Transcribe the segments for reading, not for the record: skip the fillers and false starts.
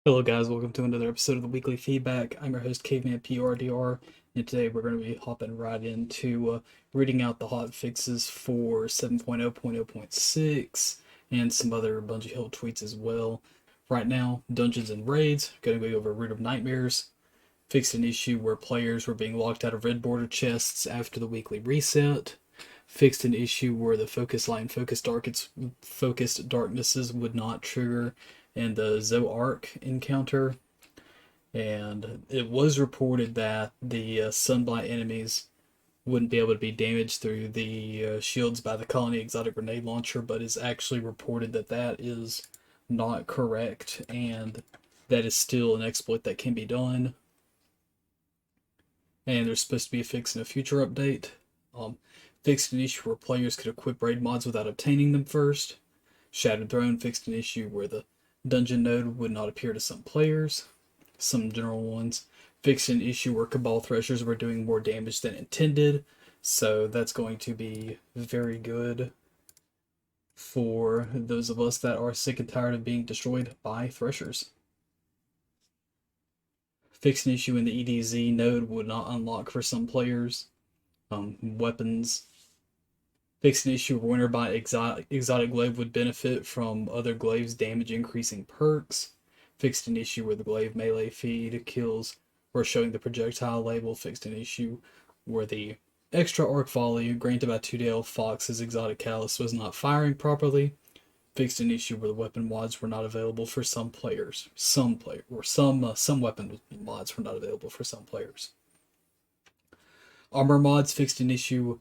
Hello guys, welcome to another episode of the Weekly Feedback. I'm your host Caveman PRDR, and today we're going to be hopping right into reading out the hot fixes for 7.0.0.6 and some other Bungie Hill tweets as well. Right now, Dungeons and Raids, going to go over Root of Nightmares, fixed an issue where players were being locked out of red border chests after the weekly reset, fixed an issue where the focus light and focused darknesses would not trigger in the Zoark encounter, and it was reported that the sunblight enemies wouldn't be able to be damaged through the shields by the colony exotic grenade launcher, but it's actually reported that that is not correct, and that is still an exploit that can be done. And there's supposed to be a fix in a future update. Um, Fixed an issue where players could equip raid mods without obtaining them first. Shattered Throne fixed an issue where the dungeon node would not appear to some players. Some general ones. Fixed an issue where Cabal Threshers were doing more damage than intended. So that's going to be very good for those of us that are sick and tired of being destroyed by Threshers. Fixed an issue in the EDZ node would not unlock for some players. Weapons. Fixed an issue where Winterbite exotic glaive would benefit from other glaives damage increasing perks. Fixed an issue where the glaive melee feed kills were showing the projectile label. Fixed an issue where the extra arc volley granted by 2DL Fox's exotic callus was not firing properly. Fixed an issue where the weapon mods were not available for some players. Some weapon mods were not available for some players. Armor mods fixed an issue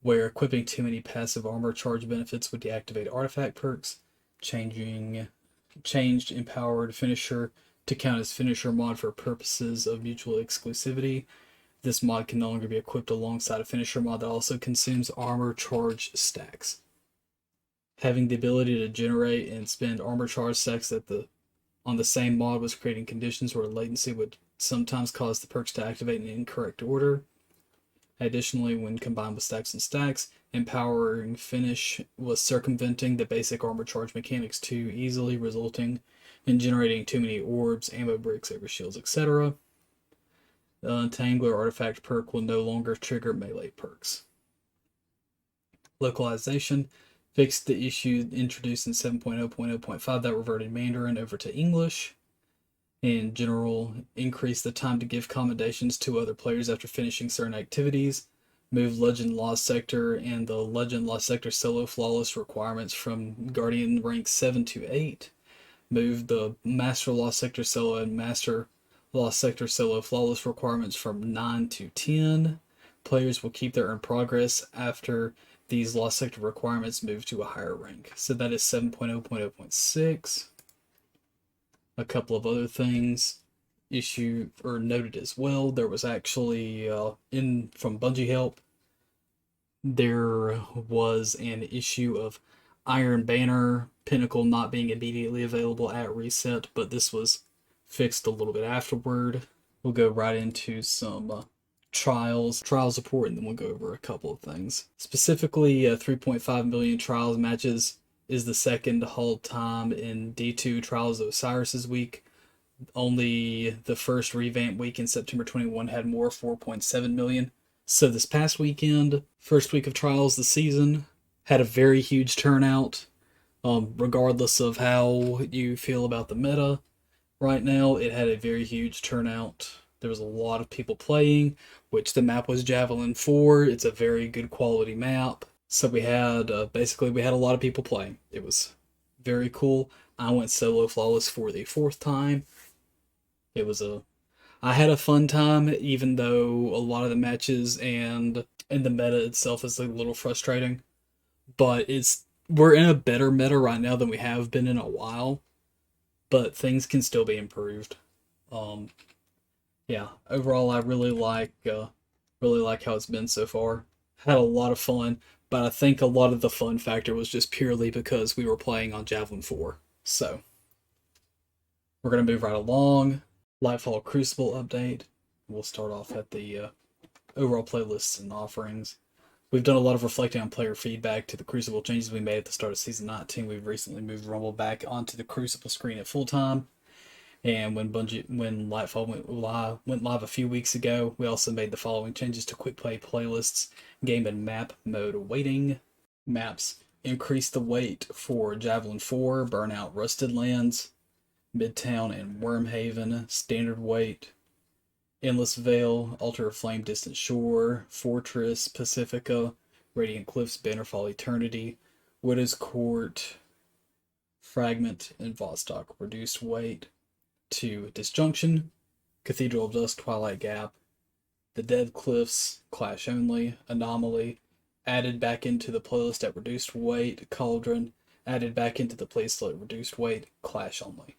where equipping too many passive armor charge benefits would deactivate artifact perks, changed empowered finisher to count as finisher mod for purposes of mutual exclusivity. This mod can no longer be equipped alongside a finisher mod that also consumes armor charge stacks. Having the ability to generate and spend armor charge stacks on the same mod was creating conditions where latency would sometimes cause the perks to activate in incorrect order. Additionally, when combined with stacks and stacks, empowering finish was circumventing the basic armor charge mechanics too easily, resulting in generating too many orbs, ammo bricks over shields, etc. The Untangler artifact perk will no longer trigger melee perks. Localization fixed the issue introduced in 7.0.0.5 that reverted Mandarin over to English. In general, increase the time to give commendations to other players after finishing certain activities. Move Legend Lost Sector and the Legend Lost Sector solo flawless requirements from Guardian rank 7 to 8. Move the Master Lost Sector solo and Master Lost Sector solo flawless requirements from 9 to 10. Players will keep their in progress after these Lost Sector requirements move to a higher rank. So that is 7.0.0.6. A couple of other things noted as well. There was actually from Bungie Help, there was an issue of Iron Banner Pinnacle not being immediately available at reset, but this was fixed a little bit afterward. We'll go right into some trial support, and then we'll go over a couple of things. Specifically, 3.5 million trials matches is the second hold time in D2 Trials of Osiris's week. Only the first revamp week in September 21 had more, 4.7 million. So this past weekend, first week of Trials this season, had a very huge turnout. Regardless of how you feel about the meta right now, it had a very huge turnout. There was a lot of people playing, which the map was Javelin 4. It's a very good quality map. So we had a lot of people playing. It was very cool. I went solo flawless for the fourth time. I had a fun time, even though a lot of the matches and the meta itself is a little frustrating. But we're in a better meta right now than we have been in a while. But things can still be improved. Yeah, overall I really like how it's been so far. Had a lot of fun, but I think a lot of the fun factor was just purely because we were playing on Javelin 4. So, we're going to move right along. Lightfall Crucible update. We'll start off at the overall playlists and offerings. We've done a lot of reflecting on player feedback to the Crucible changes we made at the start of Season 19. We've recently moved Rumble back onto the Crucible screen at full time. And when Lightfall went live a few weeks ago, we also made the following changes to quick play playlists, game and map mode weighting. Maps increase the weight for Javelin 4, Burnout Rusted Lands, Midtown and Wormhaven, standard weight. Endless Vale, Altar of Flame, Distant Shore, Fortress, Pacifica, Radiant Cliffs, Bannerfall Eternity, Widow's Court, Fragment, and Vostok. Reduced weight to Disjunction, Cathedral of Dusk, Twilight Gap, The Dead Cliffs, Clash Only, Anomaly, added back into the playlist at reduced weight, Cauldron, added back into the playlist at reduced weight, Clash Only.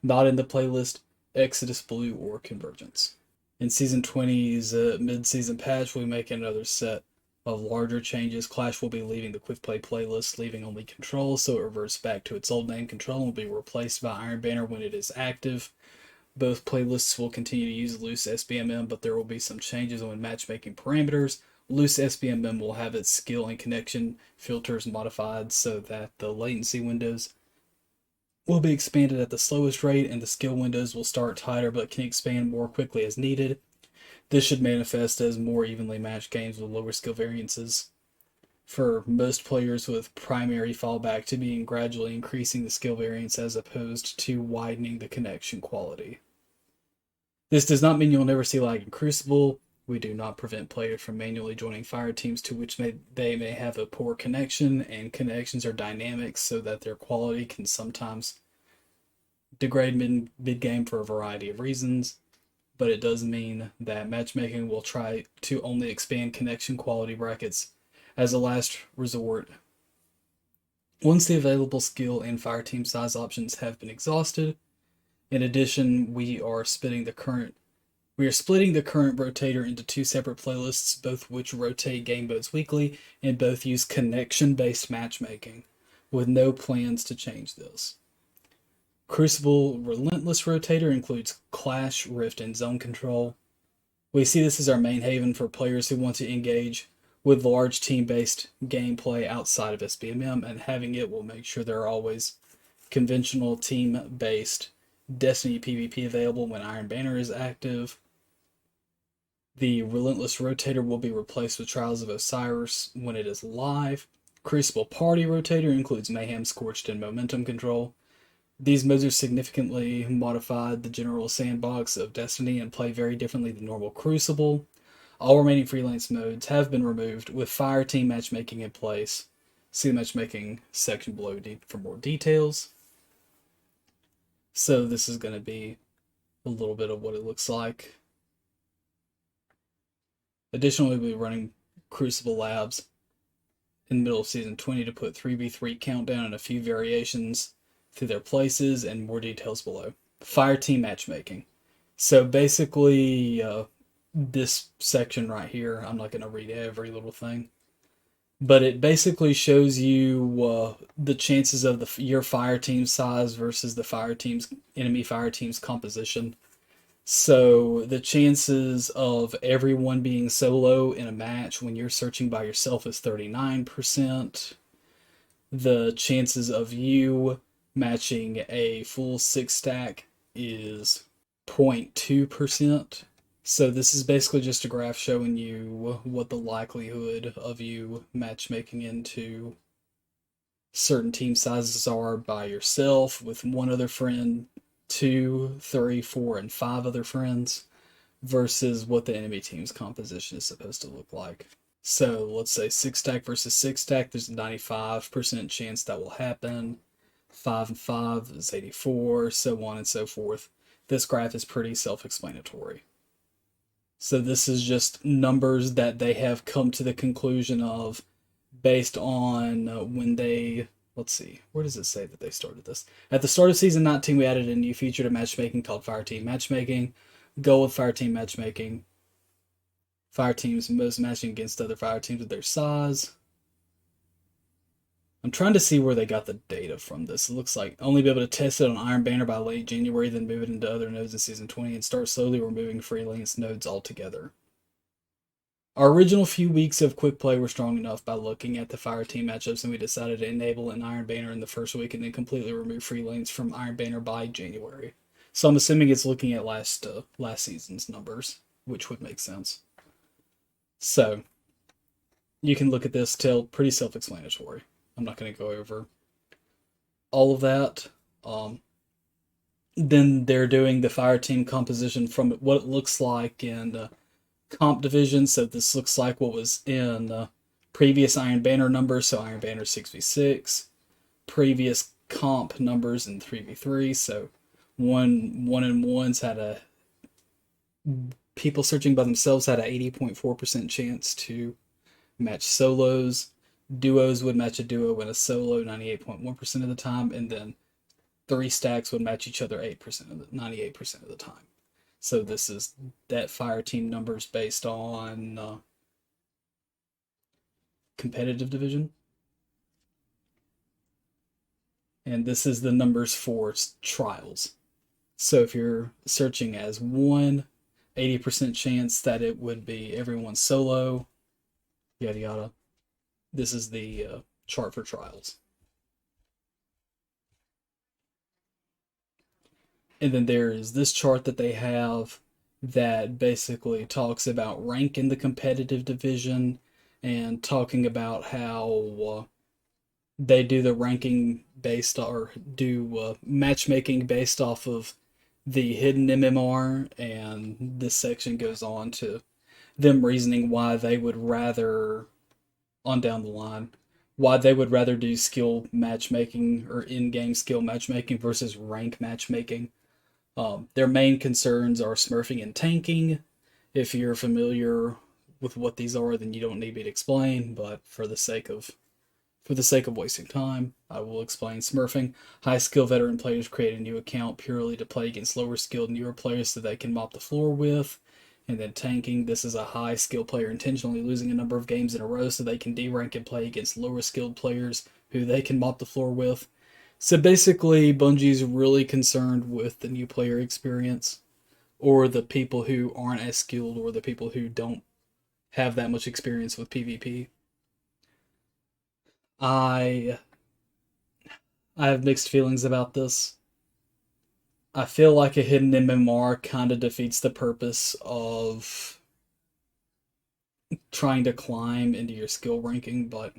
Not in the playlist, Exodus Blue or Convergence. In Season 20's mid-season patch, we make another set of larger changes. Clash will be leaving the Quick Play playlist, leaving only Control, so it reverts back to its old name. Control will be replaced by Iron Banner when it is active. Both playlists will continue to use loose SBMM, but there will be some changes when matchmaking parameters. Loose SBMM will have its skill and connection filters modified so that the latency windows will be expanded at the slowest rate, and the skill windows will start tighter but can expand more quickly as needed. This should manifest as more evenly matched games with lower skill variances. For most players with primary fallback to being gradually increasing the skill variance as opposed to widening the connection quality. This does not mean you'll never see lag in Crucible. We do not prevent players from manually joining fire teams to which they may have a poor connection, and connections are dynamic so that their quality can sometimes degrade mid-game for a variety of reasons, but it does mean that matchmaking will try to only expand connection quality brackets as a last resort once the available skill and fire team size options have been exhausted. In addition, we are splitting the current rotator into two separate playlists, both which rotate game modes weekly and both use connection-based matchmaking, with no plans to change this. Crucible Relentless Rotator includes Clash, Rift, and Zone Control. We see this as our main haven for players who want to engage with large team-based gameplay outside of SBMM, and having it will make sure there are always conventional team-based Destiny PvP available when Iron Banner is active. The Relentless Rotator will be replaced with Trials of Osiris when it is live. Crucible Party Rotator includes Mayhem, Scorched, and Momentum Control. These modes are significantly modified the general sandbox of Destiny and play very differently than normal Crucible. All remaining freelance modes have been removed with fire team matchmaking in place. See the matchmaking section below for more details. So this is going to be a little bit of what it looks like. Additionally, we'll be running Crucible Labs in the middle of Season 20 to put 3v3 countdown and a few variations through their places, and more details below. Fire team matchmaking. So basically, this section right here, I'm not going to read every little thing, but it basically shows you the chances of your fire team size versus the enemy fire team's composition. So the chances of everyone being solo in a match when you're searching by yourself is 39%. The chances of you matching a full 6-stack is 0.2%. So this is basically just a graph showing you what the likelihood of you matchmaking into certain team sizes are by yourself, with one other friend, 2, 3, 4, and 5 other friends, versus what the enemy team's composition is supposed to look like. So let's say 6-stack versus 6-stack, there's a 95% chance that will happen. 5 and 5 is 84, so on and so forth. This graph is pretty self-explanatory. So this is just numbers that they have come to the conclusion of based on when they, let's see, where does it say that they started this? At the start of Season 19, we added a new feature to matchmaking called Fire Team Matchmaking. Goal with Fire Team Matchmaking: fire teams most matching against other fire teams with their size. I'm trying to see where they got the data from this. It looks like only be able to test it on Iron Banner by late January, then move it into other nodes in Season 20, and start slowly removing freelance nodes altogether. Our original few weeks of quick play were strong enough by looking at the fire team matchups, and we decided to enable an Iron Banner in the first week and then completely remove free lanes from Iron Banner by January. So I'm assuming it's looking at last season's numbers, which would make sense. So you can look at this till pretty self-explanatory. I'm not going to go over all of that. Then they're doing the fire team composition from what it looks like in comp division. So this looks like what was in previous Iron Banner numbers. So Iron Banner 6v6, previous comp numbers in 3v3. So one and ones had a people searching by themselves had a 80.4% chance to match solos. Duos would match a duo and a solo 98.1% of the time, and then 3 stacks would match each other 98% of the time. So this is that fire team numbers based on competitive division. And this is the numbers for trials. So if you're searching as 80% chance that it would be everyone's solo, yada yada. This is the chart for trials. And then there is this chart that they have that basically talks about rank in the competitive division and talking about how they do the ranking based or do matchmaking based off of the hidden MMR. And this section goes on to them reasoning why they would rather, on down the line, why they would rather do skill matchmaking or in-game skill matchmaking versus rank matchmaking. Their main concerns are smurfing and tanking. If you're familiar with what these are, then you don't need me to explain, but for the sake of wasting time, I will explain smurfing. High skill veteran players create a new account purely to play against lower skilled newer players so they can mop the floor with. And then tanking, this is a high skill player intentionally losing a number of games in a row so they can derank and play against lower skilled players who they can mop the floor with. So basically, Bungie's really concerned with the new player experience, or the people who aren't as skilled, or the people who don't have that much experience with PvP. I have mixed feelings about this. I feel like a hidden MMR kind of defeats the purpose of trying to climb into your skill ranking, but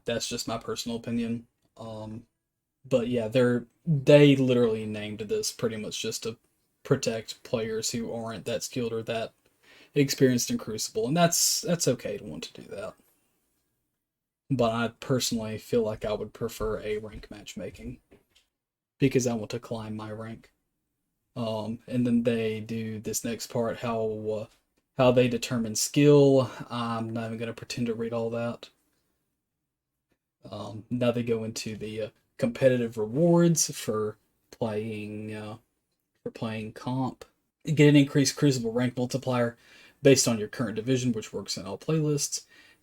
that's just my personal opinion. But yeah, they literally named this pretty much just to protect players who aren't that skilled or that experienced in Crucible, and that's okay to want to do that. But I personally feel like I would prefer a rank matchmaking because I want to climb my rank. And then they do this next part, how they determine skill. I'm not even going to pretend to read all that. Now they go into the competitive rewards for playing comp. You get an increased Crucible rank multiplier based on your current division, which works in all playlists.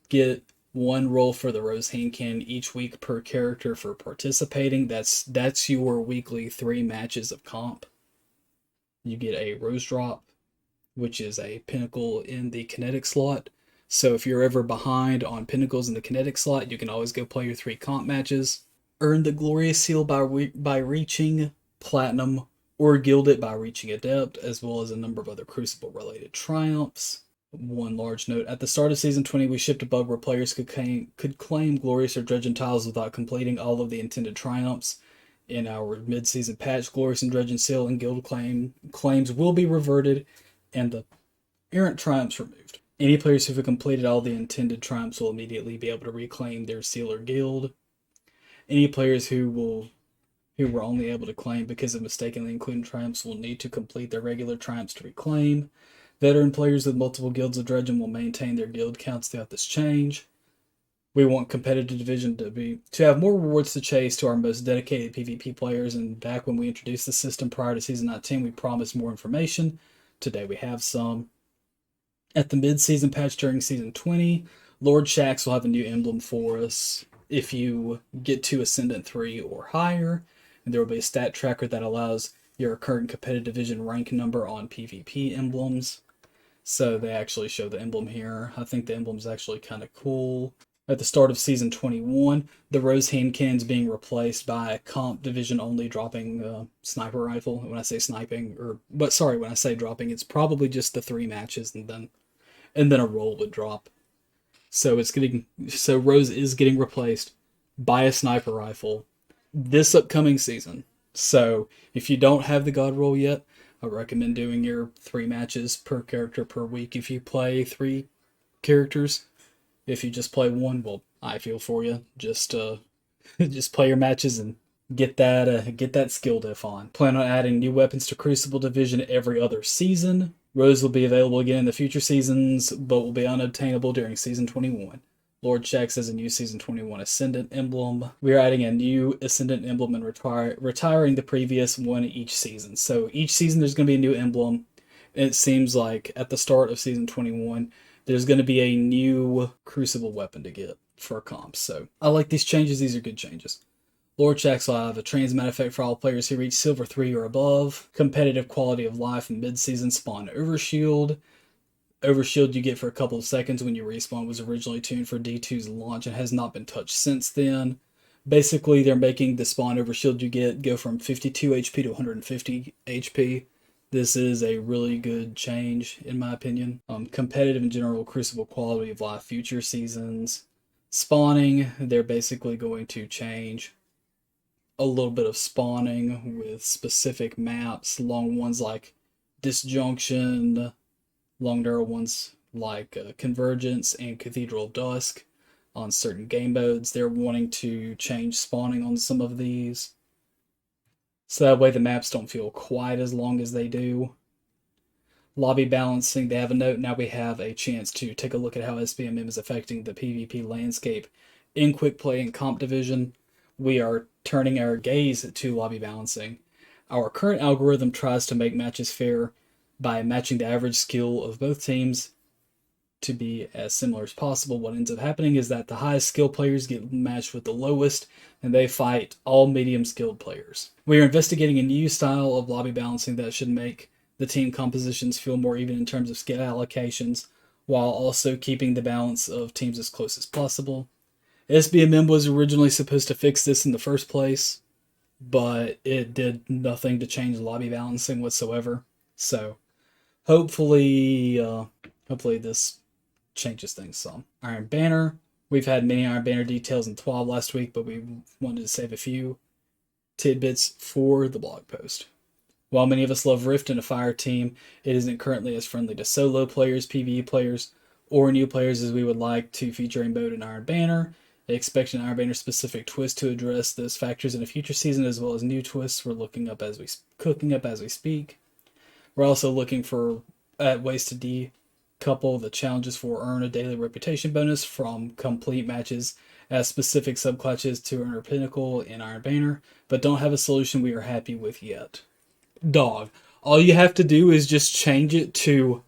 Get 1 roll for the Rose Hand Cannon each week per character for participating. That's your weekly 3 matches of comp. You get a Rose Drop, which is a pinnacle in the kinetic slot. So if you're ever behind on pinnacles in the kinetic slot, you can always go play your 3 comp matches. Earn the Glorious Seal by reaching Platinum, or gild it by reaching Adept, as well as a number of other Crucible-related triumphs. One large note, at the start of Season 20, we shipped a bug where players could claim Glorious or Dredgen tiles without completing all of the intended triumphs. In our mid-season patch, Glorious and Dredgen Seal and Guild claims will be reverted, and the errant triumphs removed. Any players who have completed all the intended triumphs will immediately be able to reclaim their Seal or Guild. Any players who were only able to claim because of mistakenly including triumphs will need to complete their regular triumphs to reclaim. Veteran players with multiple guilds of Dredgen will maintain their guild counts throughout this change. We want competitive division to have more rewards to chase to our most dedicated PvP players, and back when we introduced the system prior to Season 19, we promised more information. Today we have some. At the mid-season patch during Season 20, Lord Shaxx will have a new emblem for us if you get to Ascendant 3 or higher, and there will be a stat tracker that allows your current competitive division rank number on PvP emblems. So they actually show the emblem here. I think the emblem's actually kind of cool. At the start of Season 21, the Rose hand cannon's being replaced by a comp division only dropping sniper rifle. When I say sniping, when I say dropping, it's probably just the 3 matches and then a roll would drop. So Rose is getting replaced by a sniper rifle this upcoming season. So if you don't have the God roll yet, I recommend doing your 3 matches per character per week if you play 3 characters. If you just play 1, well, I feel for you. Just just play your matches and get that skill diff on. Plan on adding new weapons to Crucible Division every other season. Rose will be available again in the future seasons, but will be unobtainable during Season 21. Lord Shax has a new Season 21 Ascendant emblem. We are adding a new Ascendant emblem and retiring the previous one each season. So each season there's going to be a new emblem. And it seems like at the start of Season 21, there's going to be a new Crucible weapon to get for comps. So I like these changes. These are good changes. Lord Shax will have a transmat effect for all players who reach Silver 3 or above. Competitive quality of life mid-season spawn Overshield. Overshield you get for a couple of seconds when you respawn was originally tuned for D2's launch and has not been touched since then. Basically, they're making the spawn Overshield you get go from 52 HP to 150 HP. This is a really good change, in my opinion. Competitive and general Crucible quality of life future seasons. Spawning, they're basically going to change a little bit of spawning with specific maps, long ones like Disjunction, long narrow ones like Convergence and Cathedral of Dusk on certain game modes. They're wanting to change spawning on some of these, so that way the maps don't feel quite as long as they do. Lobby balancing, they have a note. Now we have a chance to take a look at how SBMM is affecting the PvP landscape in Quick Play and Comp Division. We are turning our gaze to lobby balancing. Our current algorithm tries to make matches fair by matching the average skill of both teams to be as similar as possible. What ends up happening is that the highest skill players get matched with the lowest, and they fight all medium skilled players. We are investigating a new style of lobby balancing that should make the team compositions feel more even in terms of skill allocations, while also keeping the balance of teams as close as possible. SBMM was originally supposed to fix this in the first place, but it did nothing to change lobby balancing whatsoever. So hopefully this changes things some. Iron Banner. We've had many Iron Banner details in TWAB last week, but we wanted to save a few tidbits for the blog post. While many of us love Rift and a fire team, it isn't currently as friendly to solo players, PvE players, or new players as we would like to feature a mode in Iron Banner. I expect an Iron Banner specific twist to address those factors in a future season, as well as new twists we're cooking up as we speak. We're also looking at ways to decouple the challenges for earn a daily reputation bonus from complete matches as specific subclasses to earn a pinnacle in Iron Banner, but don't have a solution we are happy with yet. Dog, all you have to do is just change it to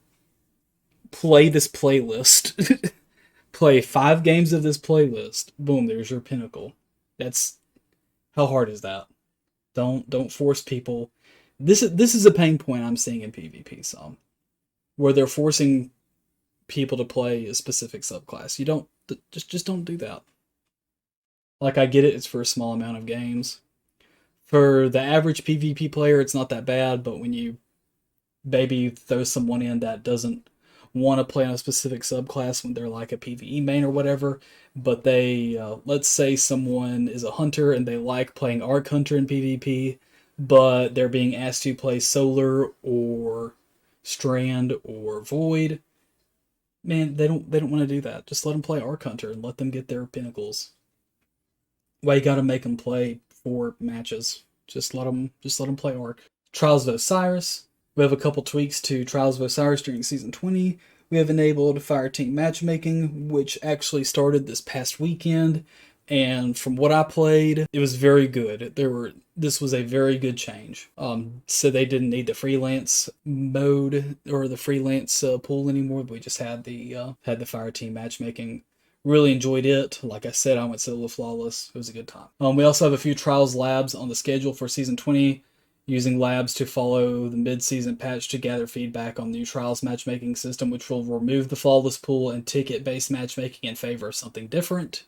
play this playlist. Play 5 games of this playlist. Boom, there's your pinnacle. That's how hard is that? Don't force people. This is a pain point I'm seeing in PvP some, where they're forcing people to play a specific subclass. You don't just don't do that. Like, I get it, it's for a small amount of games. For the average PvP player, it's not that bad, but when you maybe throw someone in that doesn't want to play on a specific subclass when they're like a PvE main or whatever, but they, let's say someone is a hunter and they like playing Arc Hunter in PvP, but they're being asked to play Solar or Strand or Void, man, they don't want to do that. Just let them play Arc Hunter and let them get their pinnacles. Why you gotta make them play 4 matches? Just let them play Arc. Trials of Osiris. We have a couple tweaks to Trials of Osiris during Season 20. We have enabled Fireteam matchmaking, which actually started this past weekend, and from what I played, it was very good. This was a very good change. So they didn't need the freelance mode or the freelance pool anymore. We just had the Fireteam matchmaking. Really enjoyed it. Like I said, I went solo flawless. It was a good time. We also have a few trials labs on the schedule for Season 20. using labs to follow the mid-season patch to gather feedback on the new Trials matchmaking system, which will remove the flawless pool and ticket-based matchmaking in favor of something different.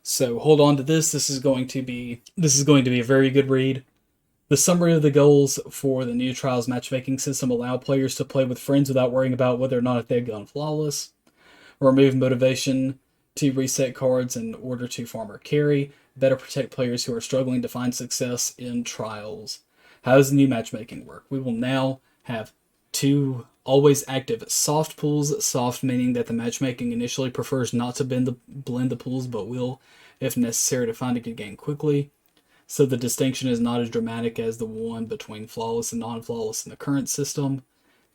So hold on to this. This is going to be a very good read. The summary of the goals for the new Trials matchmaking system allow players to play with friends without worrying about whether or not they've gone flawless. Remove motivation to reset cards in order to farm or carry. Better protect players who are struggling to find success in Trials. How does the new matchmaking work? We will now have 2 always active soft pools. Soft meaning that the matchmaking initially prefers not to blend the pools, but will, if necessary, to find a good game quickly. So the distinction is not as dramatic as the one between flawless and non-flawless in the current system.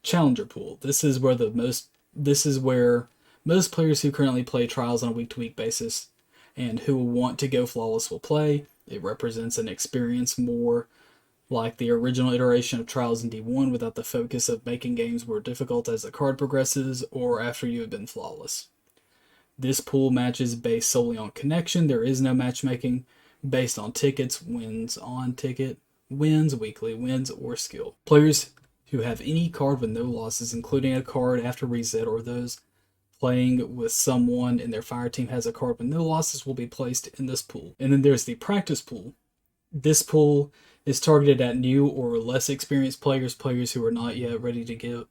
Challenger pool. This is where most players who currently play Trials on a week-to-week basis and who want to go flawless will play. It represents an experience more like the original iteration of Trials in D1 without the focus of making games more difficult as the card progresses or after you have been flawless. This pool matches based solely on connection. There is no matchmaking based on tickets, wins on ticket, wins, weekly wins, or skill. Players who have any card with no losses, including a card after reset, or those playing with someone in their fire team has a card with no losses, will be placed in this pool. And then there's the practice pool. This pool is targeted at new or less experienced players who are not yet ready to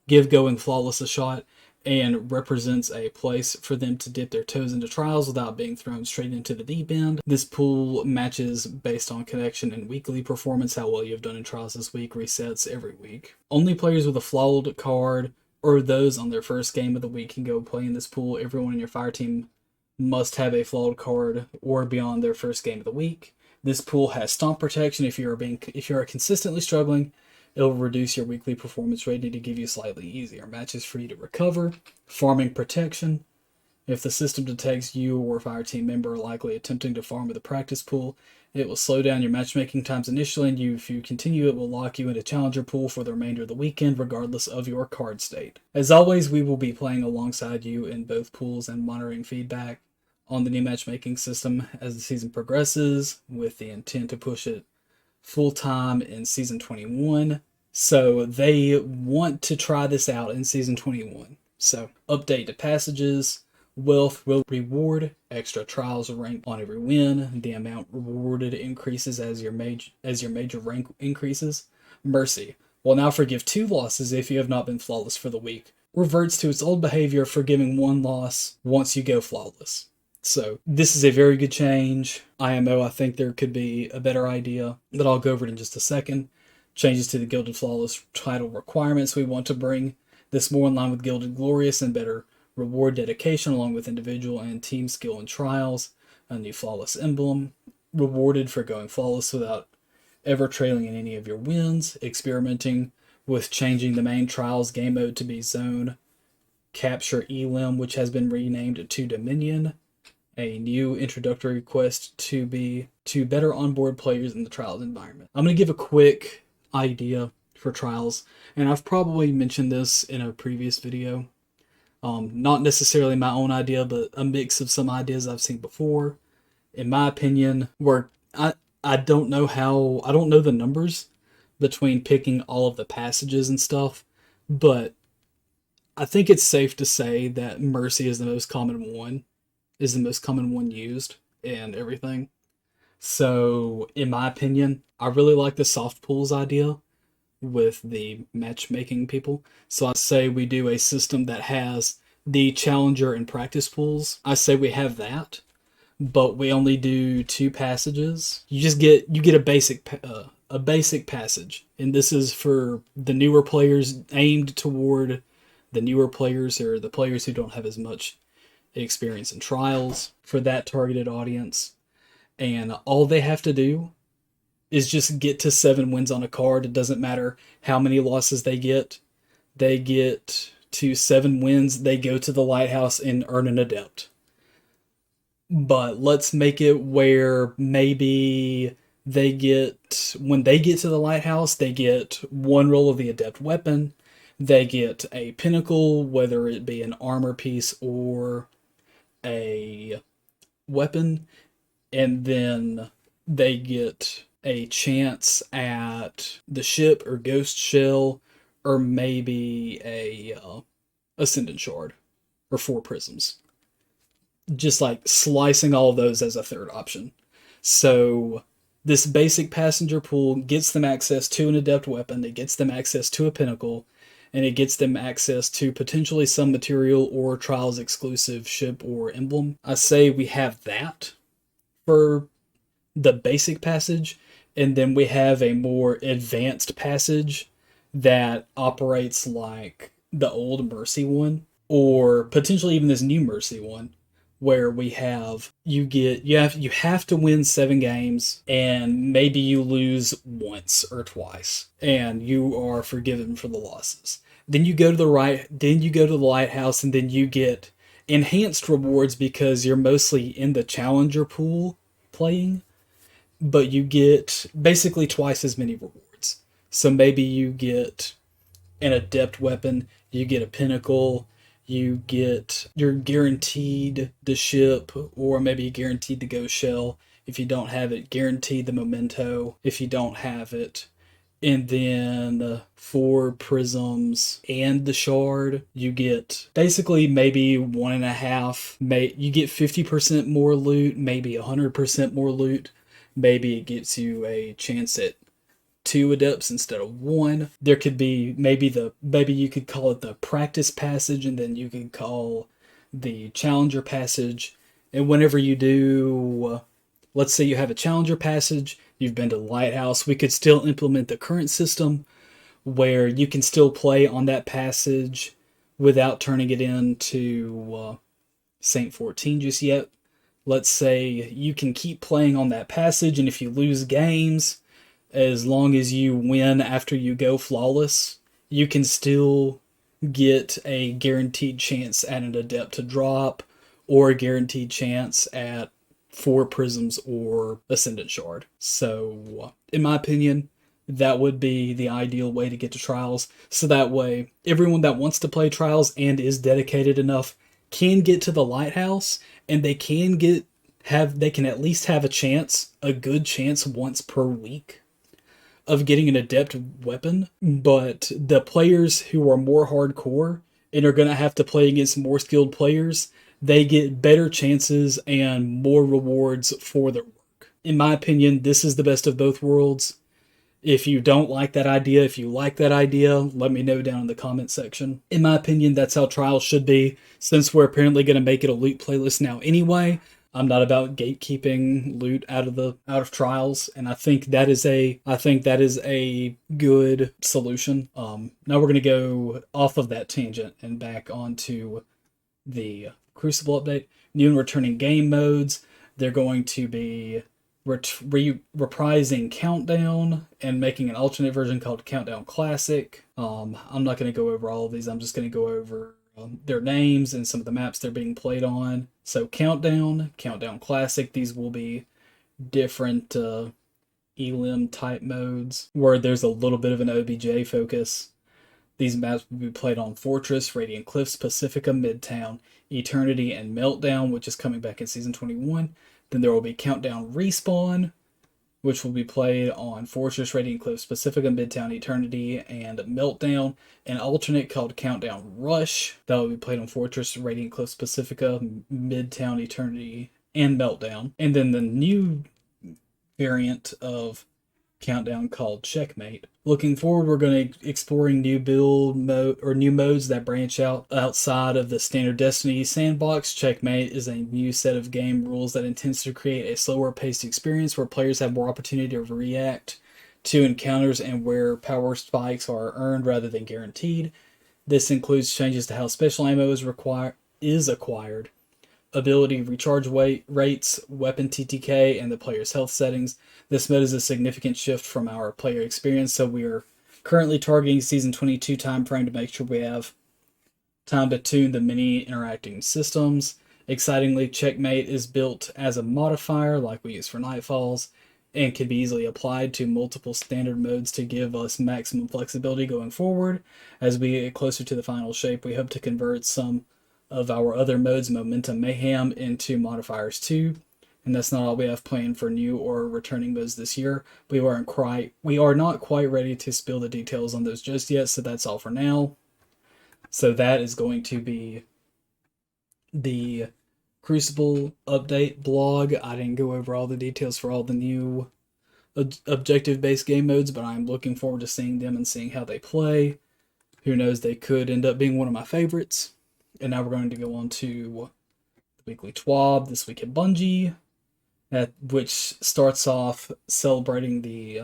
give going flawless a shot, and represents a place for them to dip their toes into Trials without being thrown straight into the deep end. This pool matches based on connection and weekly performance. How well you have done in Trials this week resets every week. Only players with a flawed card or those on their first game of the week can go play in this pool. Everyone in your fire team must have a flawed card or be on their first game of the week. This pool has stomp protection. If you are consistently struggling, it will reduce your weekly performance rating to give you slightly easier matches for you to recover. Farming protection. If the system detects you or a fire team member are likely attempting to farm with a practice pool, it will slow down your matchmaking times initially, and if you continue, it will lock you into Challenger pool for the remainder of the weekend, regardless of your card state. As always, we will be playing alongside you in both pools and monitoring feedback on the new matchmaking system as the season progresses, with the intent to push it full-time in Season 21. So they want to try this out in Season 21. So, update to passages. Wealth will reward extra Trials rank on every win. The amount rewarded increases as your major rank increases. Mercy will now forgive 2 losses if you have not been flawless for the week. Reverts to its old behavior of forgiving 1 loss once you go flawless. So this is a very good change. IMO, I think there could be a better idea that I'll go over it in just a second. Changes to the Gilded Flawless title requirements. We want to bring this more in line with Gilded Glorious and better reward dedication along with individual and team skill in Trials. A new Flawless emblem. Rewarded for going flawless without ever trailing in any of your wins. Experimenting with changing the main Trials game mode to be Zone Capture Elim, which has been renamed to Dominion. A new introductory quest to better onboard players in the Trials environment. I'm going to give a quick idea for Trials, and I've probably mentioned this in a previous video. Not necessarily my own idea, but a mix of some ideas I've seen before. In my opinion, where I don't know the numbers between picking all of the passages and stuff, but I think it's safe to say that Mercy is the most common one used and everything. So, in my opinion, I really like the soft pools idea with the matchmaking people. So I say we do a system that has the challenger and practice pools. I say we have that, but we only do 2 passages. You get a basic passage, and this is for the newer players, aimed toward the newer players or the players who don't have as much experience in Trials, for that targeted audience. And all they have to do is just get to 7 wins on a card. It doesn't matter how many losses they get. They get to 7 wins, they go to the lighthouse and earn an adept. But let's make it where maybe when they get to the lighthouse, they get 1 roll of the adept weapon. They get a pinnacle, whether it be an armor piece or a weapon, and then they get a chance at the ship or ghost shell, or maybe a ascendant shard or 4 prisms. Just like slicing all of those as a third option. So this basic passenger pool gets them access to an adept weapon, it gets them access to a pinnacle, and it gets them access to potentially some material or Trials exclusive ship or emblem. I say we have that for the basic passage, and then we have a more advanced passage that operates like the old Mercy one, or potentially even this new Mercy one, where we have you have to win 7 games, and maybe you lose once or twice and you are forgiven for the losses. Then you go to the lighthouse, and then you get enhanced rewards because you're mostly in the challenger pool playing, but you get basically twice as many rewards. So maybe you get an adept weapon, you get a pinnacle, you're guaranteed the ship, or maybe guaranteed the ghost shell if you don't have it, guaranteed the memento if you don't have it, and then 4 prisms and the shard, you get basically maybe 1.5, you get 50% more loot, maybe 100% more loot, maybe it gives you a chance at 2 adepts instead of 1. There could be maybe you could call it the practice passage, and then you could call the challenger passage. And whenever you do, let's say you have a challenger passage, you've been to the lighthouse, we could still implement the current system where you can still play on that passage without turning it into Saint 14 just yet. Let's say you can keep playing on that passage, and if you lose games, as long as you win after you go flawless, you can still get a guaranteed chance at an adept to drop, or a guaranteed chance at 4 prisms or ascendant shard. So, in my opinion, that would be the ideal way to get to Trials. So that way, everyone that wants to play Trials and is dedicated enough can get to the lighthouse, and they can at least have a good chance once per week of getting an adept weapon. But the players who are more hardcore and are going to have to play against more skilled players, they get better chances and more rewards for their work. In my opinion, this is the best of both worlds. If you don't like that idea, if you like that idea, let me know down in the comment section. In my opinion, that's how Trials should be, since we're apparently going to make it a loot playlist now anyway. I'm not about gatekeeping loot out of Trials, and I think that is a good solution. Now we're gonna go off of that tangent and back onto the Crucible update. New and returning game modes. They're going to be reprising Countdown and making an alternate version called Countdown Classic. I'm not going to go over all of these. I'm just going to go over their names and some of the maps they're being played on. So Countdown, Countdown Classic, these will be different elim type modes where there's a little bit of an OBJ focus. These maps will be played on Fortress, Radiant Cliffs, Pacifica, Midtown, Eternity, and Meltdown, which is coming back in Season 21. Then there will be Countdown Respawn, which will be played on Fortress, Radiant Cliffs, Pacifica, Midtown, Eternity, and Meltdown. An alternate called Countdown Rush that will be played on Fortress, Radiant Cliffs, Pacifica, Midtown, Eternity, and Meltdown. And then the new variant of Countdown called Checkmate. Looking forward, we're going to exploring new modes that branch out outside of the standard Destiny sandbox. Checkmate is a new set of game rules that intends to create a slower paced experience where players have more opportunity to react to encounters and where power spikes are earned rather than guaranteed. This includes changes to how special ammo is acquired, ability recharge rates, weapon TTK, and the player's health settings. This mode is a significant shift from our player experience, so we are currently targeting Season 22 timeframe to make sure we have time to tune the many interacting systems. Excitingly, Checkmate is built as a modifier like we use for Nightfalls, and can be easily applied to multiple standard modes to give us maximum flexibility going forward. As we get closer to the final shape, we hope to convert some of our other modes, Momentum Mayhem, into modifiers too. and that's not all we have planned for new or returning modes this year. We are not quite ready to spill the details on those just yet, so that's all for now. So that is going to be the Crucible update blog. I didn't go over all the details for all the new objective-based game modes, but I'm looking forward to seeing them and seeing how they play. Who knows, they could end up being one of my favorites. And now we're going to go on to the weekly TWAB, This Week at Bungie, which starts off celebrating the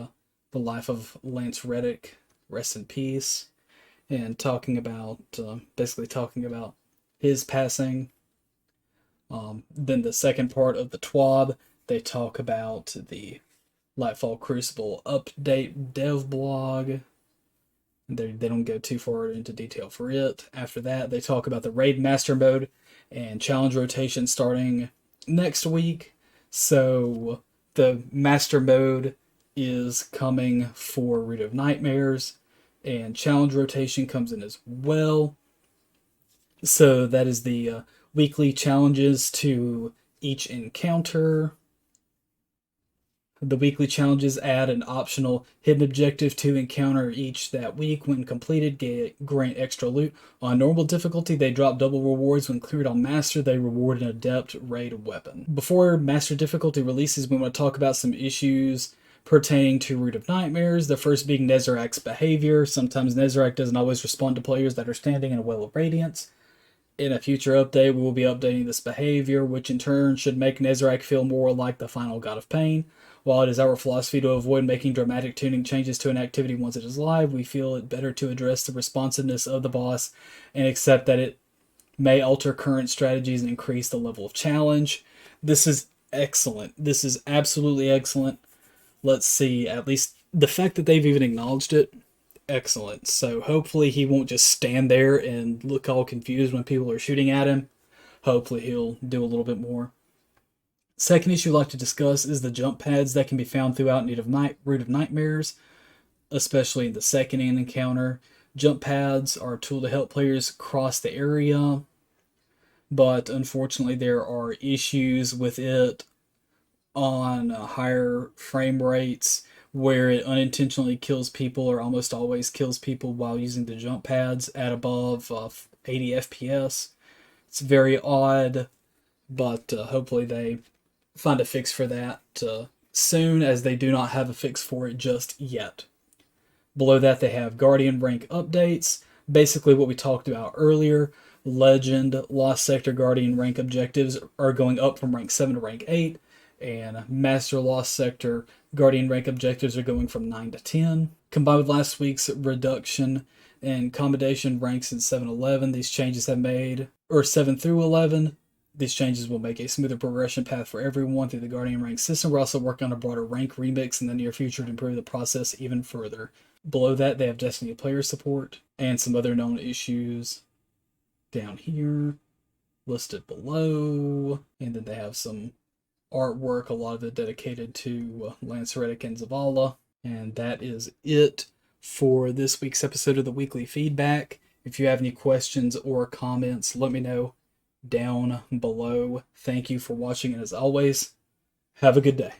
life of Lance Reddick, rest in peace, and basically talking about his passing. Then the second part of the TWAB, they talk about the Lightfall Crucible update dev blog. They don't go too far into detail for it. After that, they talk about the Raid Master mode and challenge rotation starting next week. So the Master mode is coming for Root of Nightmares, and challenge rotation comes in as well. So that is the weekly challenges to each encounter. The weekly challenges add an optional hidden objective to encounter each that week. When completed, grant extra loot. On normal difficulty, they drop double rewards. When cleared on Master, they reward an Adept raid weapon. Before Master difficulty releases, we want to talk about some issues pertaining to Root of Nightmares. The first being Nezarek's behavior. Sometimes Nezarek doesn't always respond to players that are standing in a well of radiance. In a future update, we will be updating this behavior, which in turn should make Nezarek feel more like the final god of pain. While it is our philosophy to avoid making dramatic tuning changes to an activity once it is live, we feel it better to address the responsiveness of the boss and accept that it may alter current strategies and increase the level of challenge. This is excellent. This is absolutely excellent. Let's see, at least the fact that they've even acknowledged it, excellent. So hopefully he won't just stand there and look all confused when people are shooting at him. Hopefully he'll do a little bit more. Second issue I'd like to discuss is the jump pads that can be found throughout Root of Nightmares, especially in the second encounter. Jump pads are a tool to help players cross the area, but unfortunately there are issues with it on higher frame rates where it unintentionally kills people or almost always kills people while using the jump pads at above 80 FPS. It's very odd, but hopefully they find a fix for that soon, as they do not have a fix for it just yet. Below that, they have Guardian rank updates. Basically what we talked about earlier. Legend, Lost Sector Guardian rank objectives are going up from rank 7 to rank 8, and Master Lost Sector Guardian rank objectives are going from 9 to 10. Combined with last week's reduction in commendation ranks in 7-11, these changes have made, or 7 through 11, these changes will make a smoother progression path for everyone through the Guardian rank system. We're also working on a broader rank remix in the near future to improve the process even further. Below that, they have Destiny player support and some other known issues down here listed below. And then they have some artwork, a lot of it dedicated to Lance Reddick and Zavala. And that is it for this week's episode of the Weekly Feedback. If you have any questions or comments, let me know down below. Thank you for watching, and as always, have a good day.